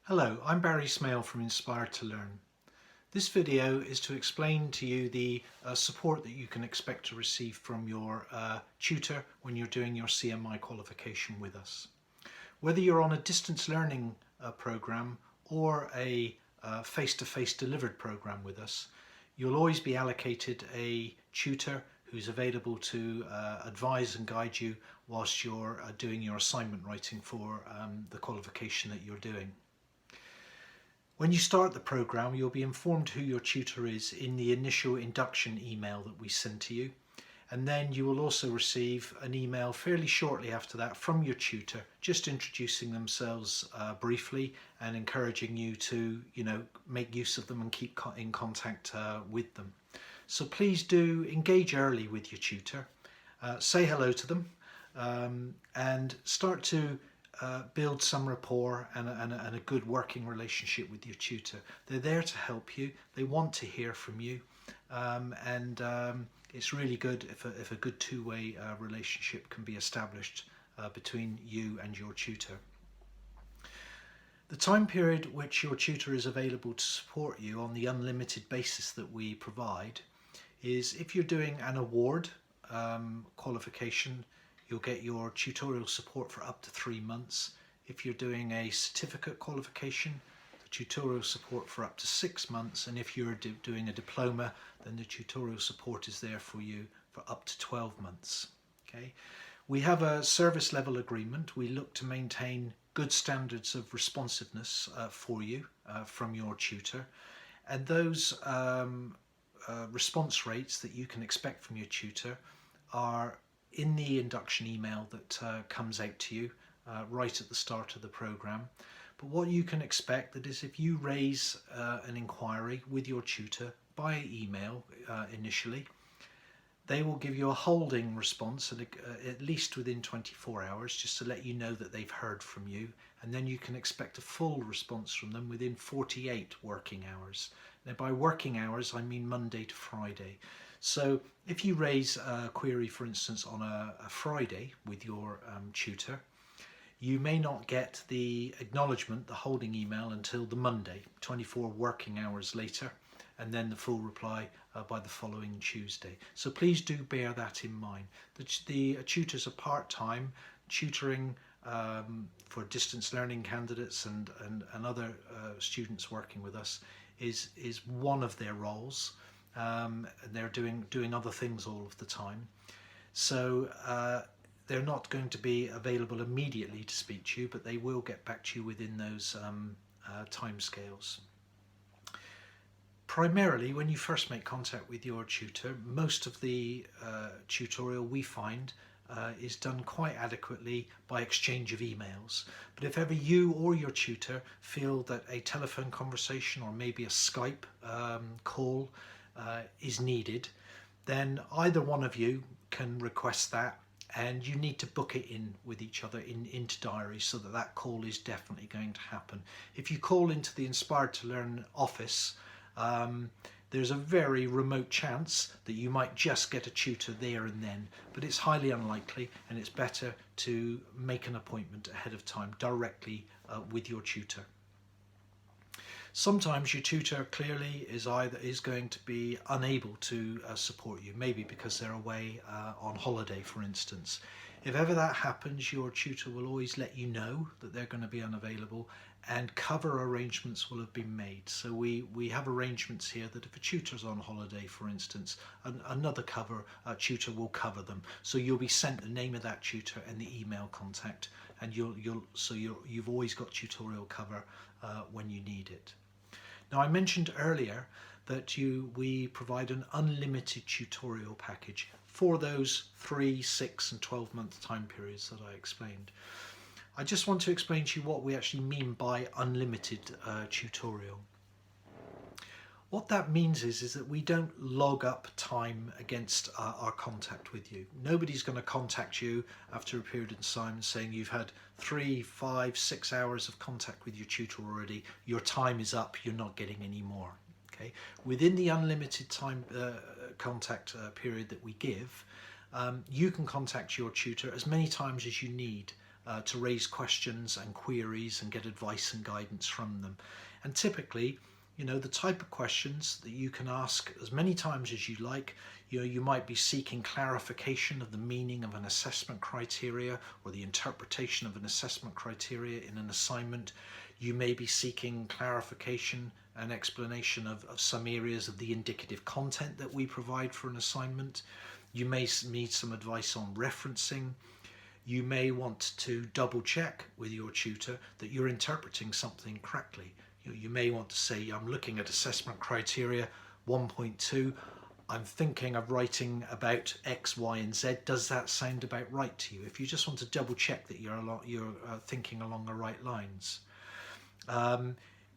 Hello, I'm Barry Smale from Inspired2learn. This video is to explain to you the support that you can expect to receive from your tutor when you're doing your CMI qualification with us. Whether you're on a distance learning program or a face-to-face delivered program with us, you'll always be allocated a tutor who's available to advise and guide you whilst you're doing your assignment writing for the qualification that you're doing. When you start the program, you'll be informed who your tutor is in the initial induction email that we send to you. And then you will also receive an email fairly shortly after that from your tutor, just introducing themselves briefly and encouraging you to, make use of them and keep in contact with them. So please do engage early with your tutor, say hello to them, and start to build some rapport and a good working relationship with your tutor. They're there to help you. They want to hear from you, and it's really good if a good two-way relationship can be established between you and your tutor. The time period which your tutor is available to support you on the unlimited basis that we provide is if you're doing an award qualification. You'll get your tutorial support for up to 3 months. If you're doing a certificate qualification, the tutorial support for up to 6 months. And if you're doing a diploma, then the tutorial support is there for you for up to 12 months. Okay. We have a service level agreement. We look to maintain good standards of responsiveness for you from your tutor. And those response rates that you can expect from your tutor are in the induction email that comes out to you right at the start of the program. But what you can expect that is if you raise an inquiry with your tutor by email initially, they will give you a holding response at least within 24 hours just to let you know that they've heard from you, and then you can expect a full response from them within 48 working hours. Now by working hours I mean Monday to Friday. So if you raise a query, for instance, on a Friday with your tutor, you may not get the acknowledgement, the holding email, until the Monday, 24 working hours later, and then the full reply by the following Tuesday. So please do bear that in mind. The tutors are part-time, tutoring for distance learning candidates and other students working with us is one of their roles. And they're doing other things all of the time, so they're not going to be available immediately to speak to you, but they will get back to you within those timescales. Primarily, when you first make contact with your tutor, most of the tutorial we find is done quite adequately by exchange of emails. But if ever you or your tutor feel that a telephone conversation or maybe a Skype call is needed, then either one of you can request that, and you need to book it in with each other into diaries so that that call is definitely going to happen. If you call into the Inspired2learn office, there's a very remote chance that you might just get a tutor there and then, but it's highly unlikely, and it's better to make an appointment ahead of time directly with your tutor. Sometimes your tutor clearly is going to be unable to support you, maybe because they're away on holiday, for instance. If ever that happens, your tutor will always let you know that they're going to be unavailable, and cover arrangements will have been made. So we have arrangements here that if a tutor's on holiday, for instance, another tutor will cover them. So you'll be sent the name of that tutor and the email contact, and you've always got tutorial cover when you need it. Now, I mentioned earlier that we provide an unlimited tutorial package for those 3, 6 and 12-month time periods that I explained. I just want to explain to you what we actually mean by unlimited tutorial. What that means is that we don't log up time against our contact with you. Nobody's going to contact you after a period of time saying you've had 3, 5, 6 hours of contact with your tutor already. Your time is up. You're not getting any more. Okay. Within the unlimited time contact period that we give, you can contact your tutor as many times as you need to raise questions and queries and get advice and guidance from them. And typically, the type of questions that you can ask as many times as you like. You might be seeking clarification of the meaning of an assessment criteria or the interpretation of an assessment criteria in an assignment. You may be seeking clarification and explanation of some areas of the indicative content that we provide for an assignment. You may need some advice on referencing. You may want to double check with your tutor that you're interpreting something correctly. You may want to say, I'm looking at assessment criteria 1.2. I'm thinking of writing about X, Y, and Z. Does that sound about right to you? If you just want to double check that you're thinking along the right lines.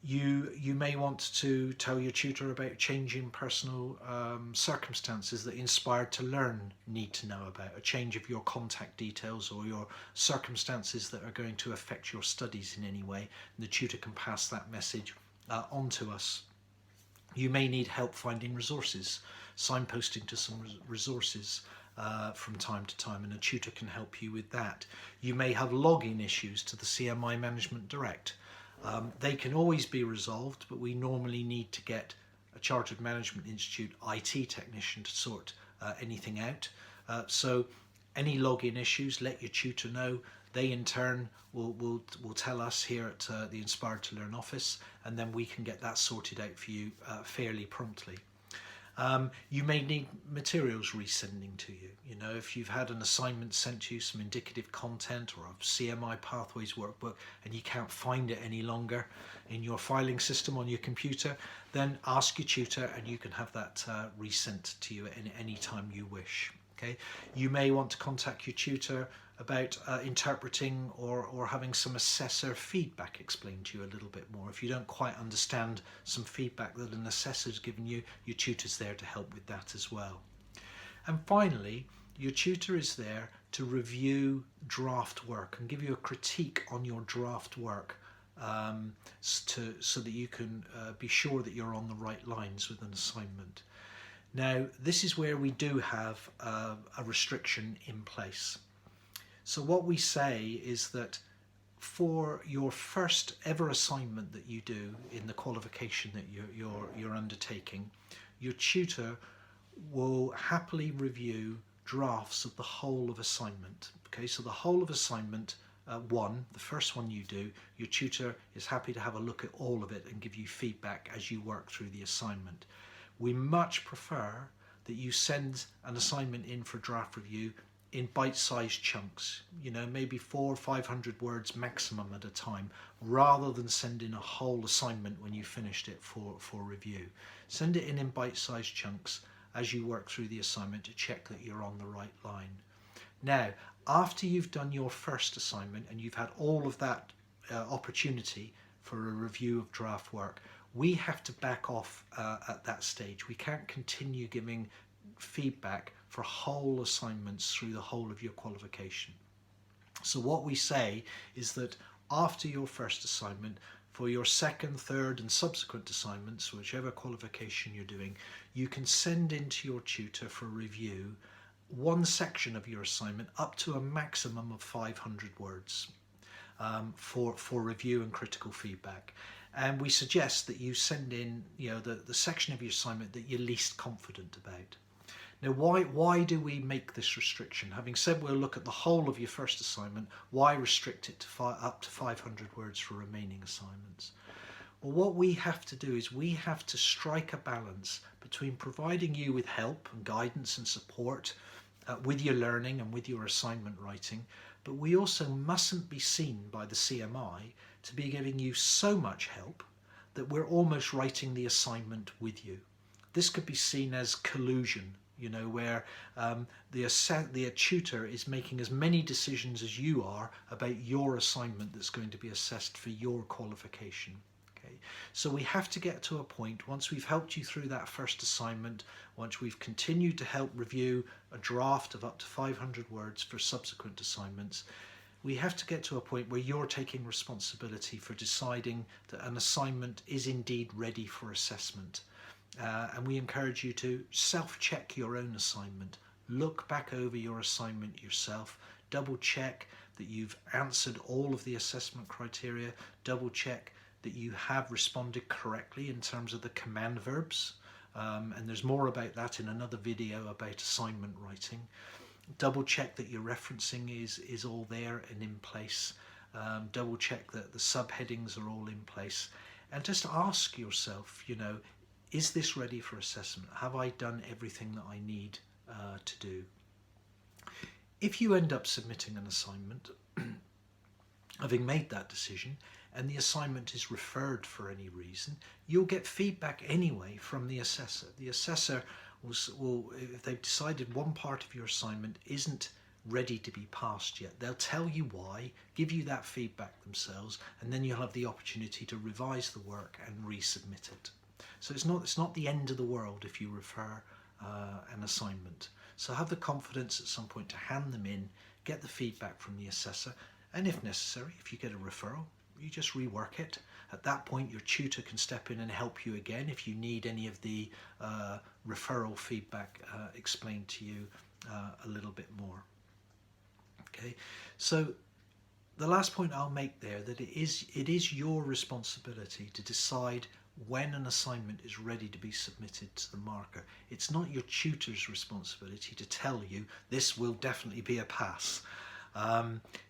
You may want to tell your tutor about changing personal circumstances that inspired2learn need to know about, a change of your contact details or your circumstances that are going to affect your studies in any way, and the tutor can pass that message on to us. You may need help finding resources, signposting to some resources from time to time, and a tutor can help you with that. You may have login issues to the CMI Management Direct. They can always be resolved, but we normally need to get a Chartered Management Institute IT technician to sort anything out. So any login issues, let your tutor know. They in turn will tell us here at the Inspired2learn office, and then we can get that sorted out for you fairly promptly. You may need materials resending to you. If you've had an assignment sent to you, some indicative content or a CMI Pathways workbook, and you can't find it any longer in your filing system on your computer, then ask your tutor and you can have that resent to you at any time you wish. Okay? You may want to contact your tutor about interpreting or having some assessor feedback explained to you a little bit more. If you don't quite understand some feedback that an assessor's given you, your tutor's there to help with that as well. And finally, your tutor is there to review draft work and give you a critique on your draft work so that you can be sure that you're on the right lines with an assignment. Now, this is where we do have a restriction in place. So what we say is that for your first ever assignment that you do in the qualification that you're undertaking, your tutor will happily review drafts of the whole of assignment. Okay, so the whole of assignment one, the first one you do, your tutor is happy to have a look at all of it and give you feedback as you work through the assignment. We much prefer that you send an assignment in for draft review in bite-sized chunks, maybe 400 or 500 words maximum at a time, rather than send in a whole assignment when you finished it for review. Send it in bite-sized chunks as you work through the assignment to check that you're on the right line. Now, after you've done your first assignment and you've had all of that opportunity for a review of draft work, we have to back off at that stage. We can't continue giving feedback for whole assignments through the whole of your qualification. So what we say is that after your first assignment, for your second, third and subsequent assignments, whichever qualification you're doing, you can send in to your tutor for review one section of your assignment up to a maximum of 500 words for review and critical feedback. And we suggest that you send in the section of your assignment that you're least confident about. Now, why do we make this restriction? Having said we'll look at the whole of your first assignment, why restrict it to up to 500 words for remaining assignments? Well, what we have to do is we have to strike a balance between providing you with help and guidance and support with your learning and with your assignment writing, but we also mustn't be seen by the CMI to be giving you so much help that we're almost writing the assignment with you. This could be seen as collusion, where the tutor is making as many decisions as you are about your assignment that's going to be assessed for your qualification. Okay, so we have to get to a point, once we've helped you through that first assignment, once we've continued to help review a draft of up to 500 words for subsequent assignments, we have to get to a point where you're taking responsibility for deciding that an assignment is indeed ready for assessment. And we encourage you to self-check your own assignment. Look back over your assignment yourself, double check that you've answered all of the assessment criteria, double check that you have responded correctly in terms of the command verbs, and there's more about that in another video about assignment writing. Double check that your referencing is all there and in place. Double check that the subheadings are all in place, and just ask yourself, is this ready for assessment? Have I done everything that I need to do? If you end up submitting an assignment, having made that decision, and the assignment is referred for any reason, you'll get feedback anyway from the assessor. The assessor will, if they've decided one part of your assignment isn't ready to be passed yet, they'll tell you why, give you that feedback themselves, and then you'll have the opportunity to revise the work and resubmit it. So it's not the end of the world if you refer an assignment. So have the confidence at some point to hand them in, get the feedback from the assessor, and if necessary, if you get a referral, you just rework it. At that point, your tutor can step in and help you again if you need any of the referral feedback explained to you a little bit more. Okay, so the last point I'll make there, that it is your responsibility to decide when an assignment is ready to be submitted to the marker. It's not your tutor's responsibility to tell you this will definitely be a pass.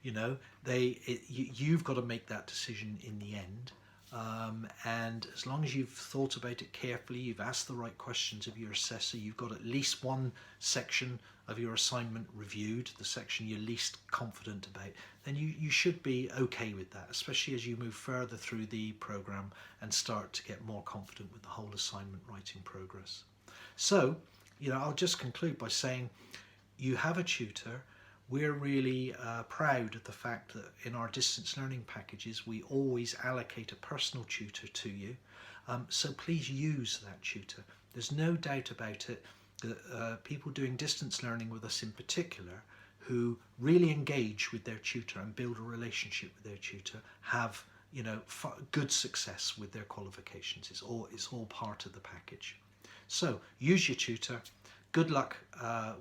You've got to make that decision in the end. And as long as you've thought about it carefully, you've asked the right questions of your assessor, you've got at least one section of your assignment reviewed, the section you're least confident about, then you should be okay with that, especially as you move further through the program and start to get more confident with the whole assignment writing progress. So, I'll just conclude by saying you have a tutor. We're really proud of the fact that in our distance learning packages we always allocate a personal tutor to you, so please use that tutor. There's no doubt about it that people doing distance learning with us in particular, who really engage with their tutor and build a relationship with their tutor, have good success with their qualifications. It's all part of the package. So use your tutor. Good luck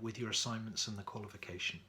with your assignments and the qualification.